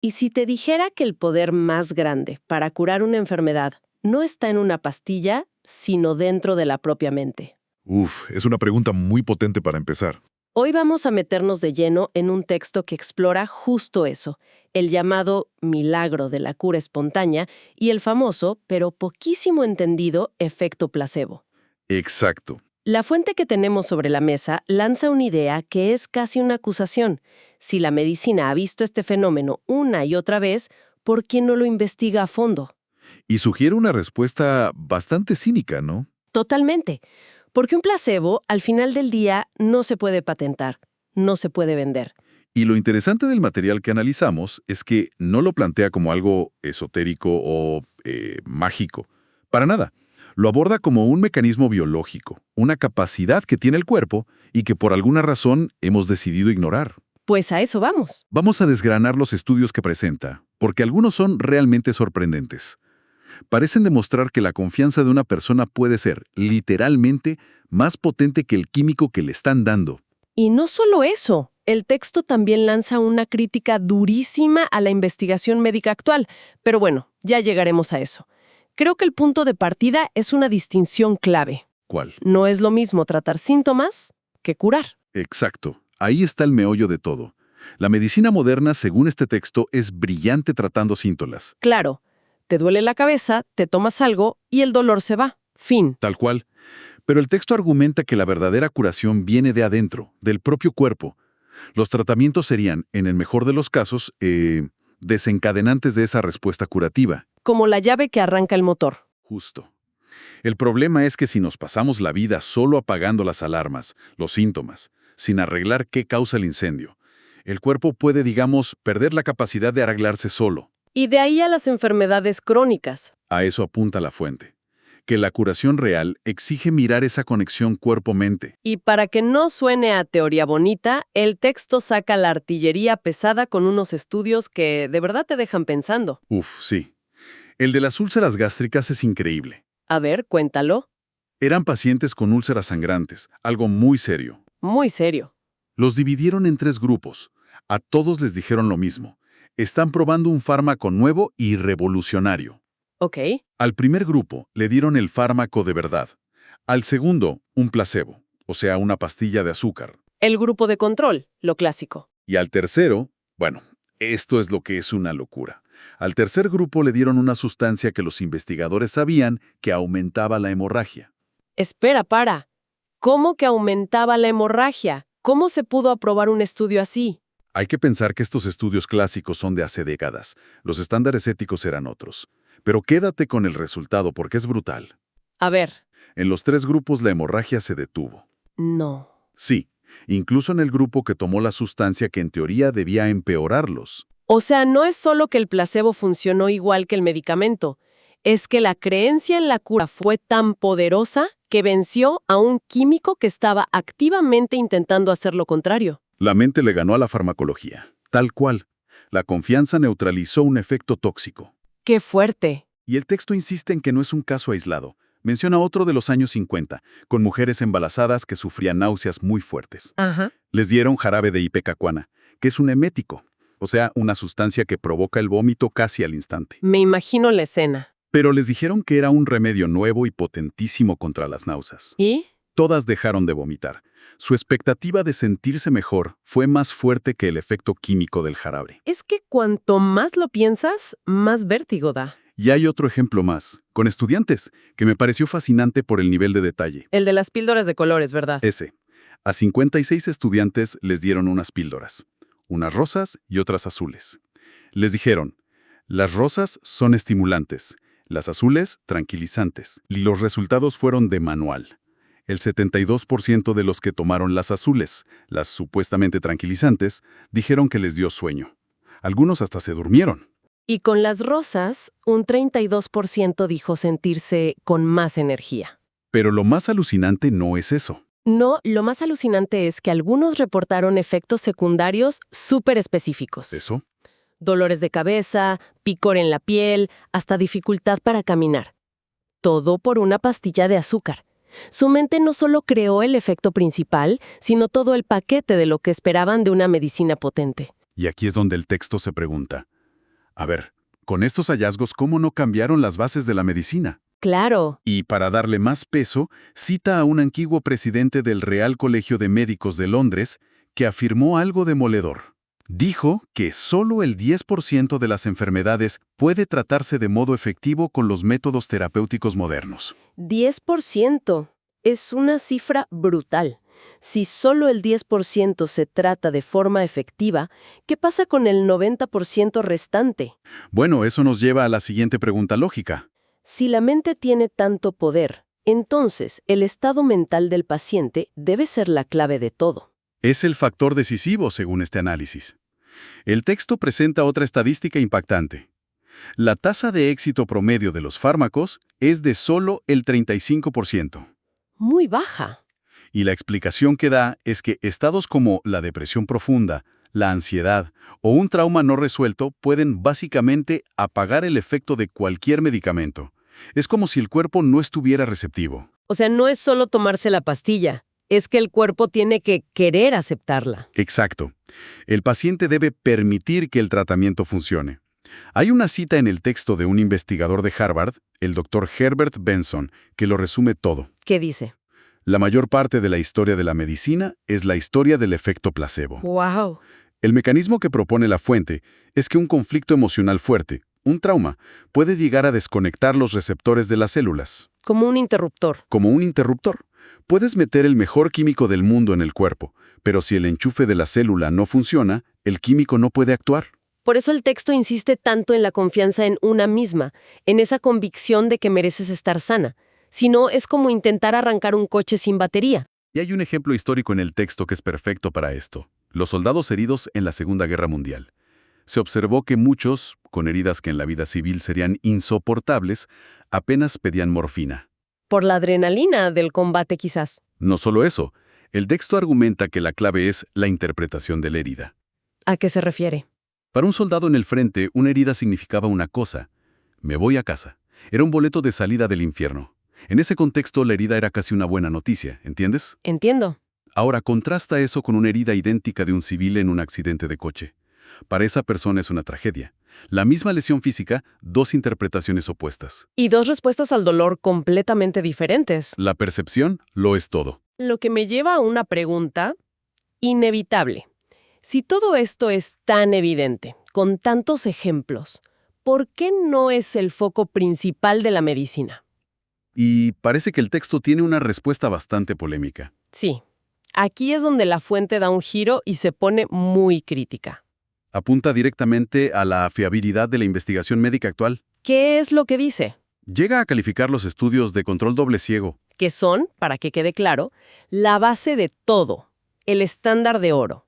¿Y si te dijera que el poder más grande para curar una enfermedad no está en una pastilla, sino dentro de la propia mente? Es una pregunta muy potente para empezar. Hoy vamos a meternos de lleno en un texto que explora justo eso, el llamado milagro de la cura espontánea y el famoso, pero poquísimo entendido, efecto placebo. Exacto. La fuente que tenemos sobre la mesa lanza una idea que es casi una acusación. Si la medicina ha visto este fenómeno una y otra vez, ¿por qué no lo investiga a fondo? Y sugiere una respuesta bastante cínica, ¿no? Totalmente. Porque un placebo, al final del día, no se puede patentar, no se puede vender. Y lo interesante del material que analizamos es que no lo plantea como algo esotérico o mágico. Para nada. Lo aborda como un mecanismo biológico, una capacidad que tiene el cuerpo y que por alguna razón hemos decidido ignorar. Pues a eso vamos. Vamos a desgranar los estudios que presenta, porque algunos son realmente sorprendentes. Parecen demostrar que la confianza de una persona puede ser, literalmente, más potente que el químico que le están dando. Y no solo eso, el texto también lanza una crítica durísima a la investigación médica actual. Pero bueno, ya llegaremos a eso. Creo que el punto de partida es una distinción clave. ¿Cuál? No es lo mismo tratar síntomas que curar. Exacto. Ahí está el meollo de todo. La medicina moderna, según este texto, es brillante tratando síntomas. Claro, te duele la cabeza, te tomas algo y el dolor se va. Fin. Tal cual. Pero el texto argumenta que la verdadera curación viene de adentro, del propio cuerpo. Los tratamientos serían, en el mejor de los casos, desencadenantes de esa respuesta curativa. Como la llave que arranca el motor. Justo. El problema es que si nos pasamos la vida solo apagando las alarmas, los síntomas, sin arreglar qué causa el incendio, el cuerpo puede, digamos, perder la capacidad de arreglarse solo. Y de ahí a las enfermedades crónicas. A eso apunta la fuente. Que la curación real exige mirar esa conexión cuerpo-mente. Y para que no suene a teoría bonita, el texto saca la artillería pesada con unos estudios que de verdad te dejan pensando. Sí. El de las úlceras gástricas es increíble. A ver, cuéntalo. Eran pacientes con úlceras sangrantes, algo muy serio. Muy serio. Los dividieron en 3 grupos. A todos les dijeron lo mismo. Están probando un fármaco nuevo y revolucionario. Ok. Al primer grupo le dieron el fármaco de verdad. Al segundo, un placebo, o sea, una pastilla de azúcar. El grupo de control, lo clásico. Y al tercero, bueno, esto es lo que es una locura. Al tercer grupo le dieron una sustancia que los investigadores sabían que aumentaba la hemorragia. Espera, para. ¿Cómo que aumentaba la hemorragia? ¿Cómo se pudo aprobar un estudio así? Hay que pensar que estos estudios clásicos son de hace décadas. Los estándares éticos eran otros. Pero quédate con el resultado porque es brutal. A ver. En los 3 grupos la hemorragia se detuvo. No. Sí, incluso en el grupo que tomó la sustancia que en teoría debía empeorarlos. O sea, no es solo que el placebo funcionó igual que el medicamento, es que la creencia en la cura fue tan poderosa que venció a un químico que estaba activamente intentando hacer lo contrario. La mente le ganó a la farmacología. Tal cual. La confianza neutralizó un efecto tóxico. ¡Qué fuerte! Y el texto insiste en que no es un caso aislado. Menciona otro de los años 50, con mujeres embarazadas que sufrían náuseas muy fuertes. Ajá. Les dieron jarabe de ipecacuana, que es un emético, o sea, una sustancia que provoca el vómito casi al instante. Me imagino la escena. Pero les dijeron que era un remedio nuevo y potentísimo contra las náuseas. ¿Y? Todas dejaron de vomitar. Su expectativa de sentirse mejor fue más fuerte que el efecto químico del jarabe. Es que cuanto más lo piensas, más vértigo da. Y hay otro ejemplo más, con estudiantes, que me pareció fascinante por el nivel de detalle. El de las píldoras de colores, ¿verdad? Ese. A 56 estudiantes les dieron unas píldoras, unas rosas y otras azules. Les dijeron, las rosas son estimulantes, las azules tranquilizantes. Y los resultados fueron de manual. El 72% de los que tomaron las azules, las supuestamente tranquilizantes, dijeron que les dio sueño. Algunos hasta se durmieron. Y con las rosas, un 32% dijo sentirse con más energía. Pero lo más alucinante no es eso. No, lo más alucinante es que algunos reportaron efectos secundarios súper específicos. ¿Eso? Dolores de cabeza, picor en la piel, hasta dificultad para caminar. Todo por una pastilla de azúcar. Su mente no solo creó el efecto principal, sino todo el paquete de lo que esperaban de una medicina potente. Y aquí es donde el texto se pregunta, A ver, con estos hallazgos, ¿cómo no cambiaron las bases de la medicina? Claro. Y para darle más peso, cita a un antiguo presidente del Real Colegio de Médicos de Londres que afirmó algo demoledor. Dijo que solo el 10% de las enfermedades puede tratarse de modo efectivo con los métodos terapéuticos modernos. 10%. Es una cifra brutal. Si solo el 10% se trata de forma efectiva, ¿qué pasa con el 90% restante? Bueno, eso nos lleva a la siguiente pregunta lógica. Si la mente tiene tanto poder, entonces el estado mental del paciente debe ser la clave de todo. Es el factor decisivo según este análisis. El texto presenta otra estadística impactante. La tasa de éxito promedio de los fármacos es de solo el 35%. Muy baja. Y la explicación que da es que estados como la depresión profunda, la ansiedad o un trauma no resuelto pueden básicamente apagar el efecto de cualquier medicamento. Es como si el cuerpo no estuviera receptivo. O sea, no es solo tomarse la pastilla, es que el cuerpo tiene que querer aceptarla. Exacto. El paciente debe permitir que el tratamiento funcione. Hay una cita en el texto de un investigador de Harvard, el Dr. Herbert Benson, que lo resume todo. ¿Qué dice? La mayor parte de la historia de la medicina es la historia del efecto placebo. ¡Wow! El mecanismo que propone la fuente es que un conflicto emocional fuerte, un trauma, puede llegar a desconectar los receptores de las células. Como un interruptor. Como un interruptor. Puedes meter el mejor químico del mundo en el cuerpo, pero si el enchufe de la célula no funciona, el químico no puede actuar. Por eso el texto insiste tanto en la confianza en una misma, en esa convicción de que mereces estar sana. Si no, es como intentar arrancar un coche sin batería. Y hay un ejemplo histórico en el texto que es perfecto para esto. Los soldados heridos en la Segunda Guerra Mundial. Se observó que muchos, con heridas que en la vida civil serían insoportables, apenas pedían morfina. Por la adrenalina del combate, quizás. No solo eso, el texto argumenta que la clave es la interpretación de la herida. ¿A qué se refiere? Para un soldado en el frente, una herida significaba una cosa. Me voy a casa. Era un boleto de salida del infierno. En ese contexto, la herida era casi una buena noticia, ¿entiendes? Entiendo. Ahora, contrasta eso con una herida idéntica de un civil en un accidente de coche. Para esa persona es una tragedia. La misma lesión física, dos interpretaciones opuestas. Y dos respuestas al dolor completamente diferentes. La percepción lo es todo. Lo que me lleva a una pregunta inevitable. Si todo esto es tan evidente, con tantos ejemplos, ¿por qué no es el foco principal de la medicina? Y parece que el texto tiene una respuesta bastante polémica. Sí, aquí es donde la fuente da un giro y se pone muy crítica. Apunta directamente a la fiabilidad de la investigación médica actual. ¿Qué es lo que dice? Llega a calificar los estudios de control doble ciego. Que son, para que quede claro, la base de todo, el estándar de oro.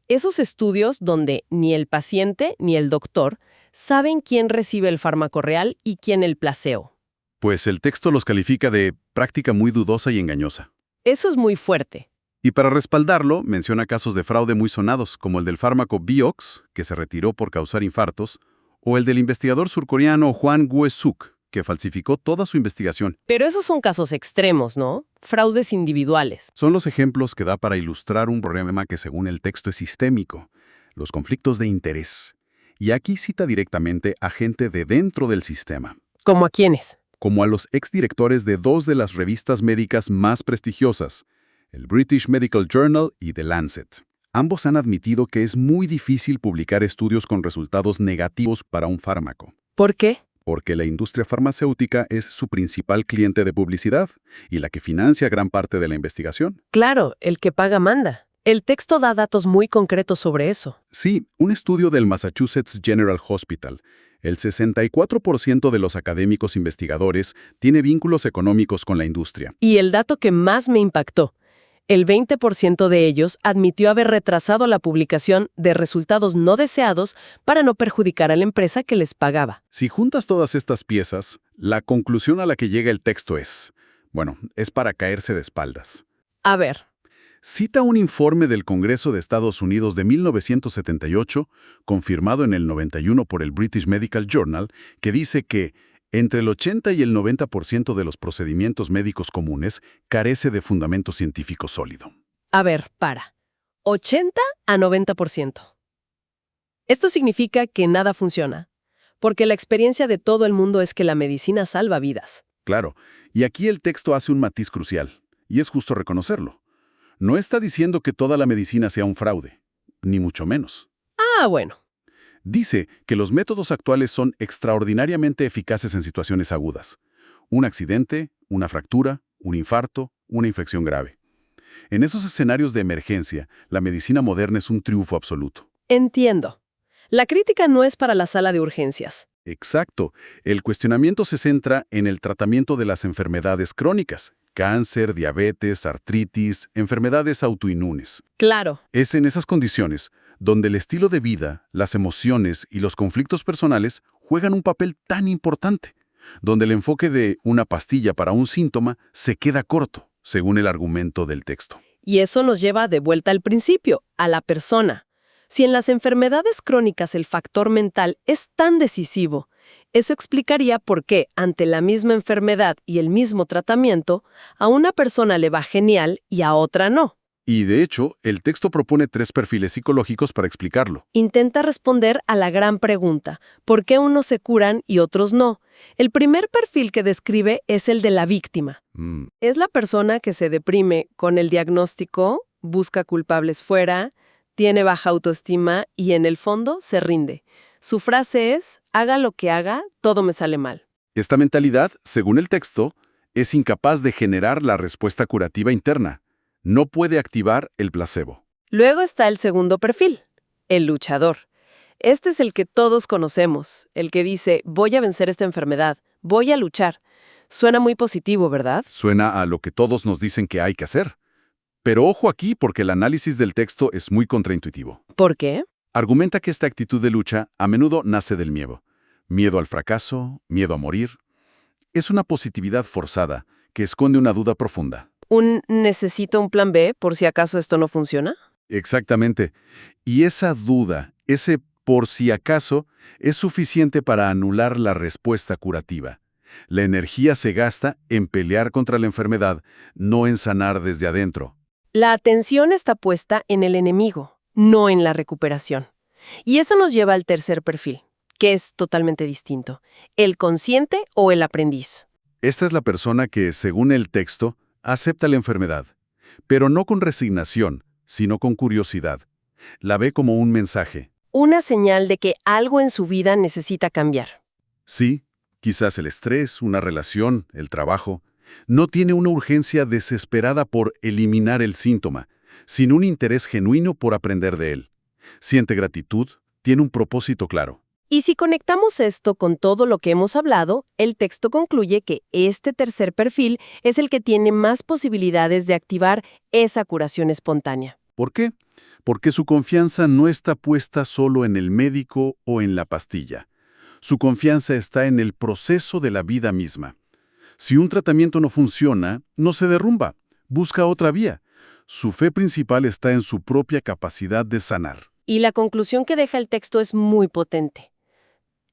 Esos estudios donde ni el paciente ni el doctor saben quién recibe el fármaco real y quién el placebo. Pues el texto los califica de práctica muy dudosa y engañosa. Eso es muy fuerte. Y para respaldarlo, menciona casos de fraude muy sonados, como el del fármaco Vioxx, que se retiró por causar infartos, o el del investigador surcoreano Hwang Woo-suk, que falsificó toda su investigación. Pero esos son casos extremos, ¿no? Fraudes individuales. Son los ejemplos que da para ilustrar un problema que según el texto es sistémico, los conflictos de interés. Y aquí cita directamente a gente de dentro del sistema. ¿Cómo a quiénes? Como a los exdirectores de dos de las revistas médicas más prestigiosas, el British Medical Journal y The Lancet. Ambos han admitido que es muy difícil publicar estudios con resultados negativos para un fármaco. ¿Por qué? Porque la industria farmacéutica es su principal cliente de publicidad y la que financia gran parte de la investigación. Claro, el que paga manda. El texto da datos muy concretos sobre eso. Sí, un estudio del Massachusetts General Hospital. El 64% de los académicos investigadores tiene vínculos económicos con la industria. Y el dato que más me impactó, el 20% de ellos admitió haber retrasado la publicación de resultados no deseados para no perjudicar a la empresa que les pagaba. Si juntas todas estas piezas, la conclusión a la que llega el texto es, es para caerse de espaldas. A ver. Cita un informe del Congreso de Estados Unidos de 1978, confirmado en el 91 por el British Medical Journal, que dice que entre el 80 y el 90% de los procedimientos médicos comunes carece de fundamento científico sólido. A ver, 80 a 90%. Esto significa que nada funciona. porque la experiencia de todo el mundo es que la medicina salva vidas. Claro, y aquí el texto hace un matiz crucial, y es justo reconocerlo. No está diciendo que toda la medicina sea un fraude, ni mucho menos. Ah, bueno. Dice que los métodos actuales son extraordinariamente eficaces en situaciones agudas. Un accidente, una fractura, un infarto, una infección grave. En esos escenarios de emergencia, la medicina moderna es un triunfo absoluto. Entiendo. La crítica no es para la sala de urgencias. Exacto. El cuestionamiento se centra en el tratamiento de las enfermedades crónicas. Cáncer, diabetes, artritis, enfermedades autoinmunes. Claro. Es en esas condiciones donde el estilo de vida, las emociones y los conflictos personales juegan un papel tan importante, donde el enfoque de una pastilla para un síntoma se queda corto, según el argumento del texto. Y eso nos lleva de vuelta al principio, a la persona. Si en las enfermedades crónicas el factor mental es tan decisivo, eso explicaría por qué, ante la misma enfermedad y el mismo tratamiento, a una persona le va genial y a otra no. Y de hecho, el texto propone 3 perfiles psicológicos para explicarlo. Intenta responder a la gran pregunta, ¿por qué unos se curan y otros no? El primer perfil que describe es el de la víctima. Es la persona que se deprime con el diagnóstico, busca culpables fuera, tiene baja autoestima y en el fondo se rinde. Su frase es, haga lo que haga, todo me sale mal. Esta mentalidad, según el texto, es incapaz de generar la respuesta curativa interna. No puede activar el placebo. Luego está el segundo perfil, el luchador. Este es el que todos conocemos, el que dice, voy a vencer esta enfermedad, voy a luchar. Suena muy positivo, ¿verdad? Suena a lo que todos nos dicen que hay que hacer. Pero ojo aquí porque el análisis del texto es muy contraintuitivo. ¿Por qué? Argumenta que esta actitud de lucha a menudo nace del miedo. Miedo al fracaso, miedo a morir. Es una positividad forzada que esconde una duda profunda. ¿Necesito un plan B por si acaso esto no funciona? Exactamente. Y esa duda, ese por si acaso, es suficiente para anular la respuesta curativa. La energía se gasta en pelear contra la enfermedad, no en sanar desde adentro. La atención está puesta en el enemigo, no en la recuperación. Y eso nos lleva al tercer perfil, que es totalmente distinto, el consciente o el aprendiz. Esta es la persona que, según el texto, acepta la enfermedad, pero no con resignación, sino con curiosidad. La ve como un mensaje. Una señal de que algo en su vida necesita cambiar. Sí, quizás el estrés, una relación, el trabajo, no tiene una urgencia desesperada por eliminar el síntoma, sino un interés genuino por aprender de él. Siente gratitud, tiene un propósito claro. Y si conectamos esto con todo lo que hemos hablado, el texto concluye que este tercer perfil es el que tiene más posibilidades de activar esa curación espontánea. ¿Por qué? Porque su confianza no está puesta solo en el médico o en la pastilla. Su confianza está en el proceso de la vida misma. Si un tratamiento no funciona, no se derrumba, busca otra vía. Su fe principal está en su propia capacidad de sanar. Y la conclusión que deja el texto es muy potente.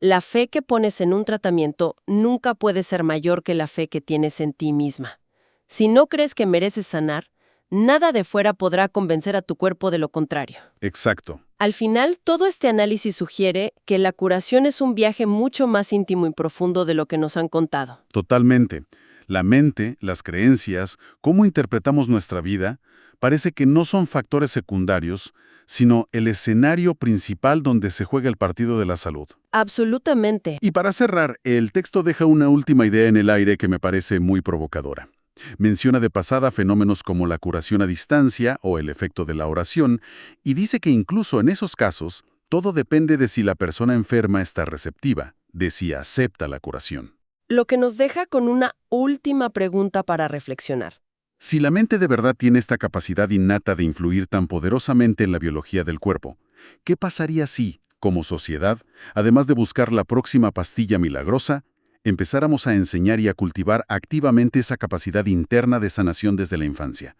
La fe que pones en un tratamiento nunca puede ser mayor que la fe que tienes en ti misma. Si no crees que mereces sanar, nada de fuera podrá convencer a tu cuerpo de lo contrario. Exacto. Al final, todo este análisis sugiere que la curación es un viaje mucho más íntimo y profundo de lo que nos han contado. Totalmente. La mente, las creencias, cómo interpretamos nuestra vida, parece que no son factores secundarios, sino el escenario principal donde se juega el partido de la salud. Absolutamente. Y para cerrar, el texto deja una última idea en el aire que me parece muy provocadora. Menciona de pasada fenómenos como la curación a distancia o el efecto de la oración, y dice que incluso en esos casos, todo depende de si la persona enferma está receptiva, de si acepta la curación. Lo que nos deja con una última pregunta para reflexionar. Si la mente de verdad tiene esta capacidad innata de influir tan poderosamente en la biología del cuerpo, ¿qué pasaría si, como sociedad, además de buscar la próxima pastilla milagrosa, empezáramos a enseñar y a cultivar activamente esa capacidad interna de sanación desde la infancia?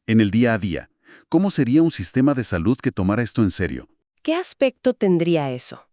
En el día a día, ¿cómo sería un sistema de salud que tomara esto en serio? ¿Qué aspecto tendría eso?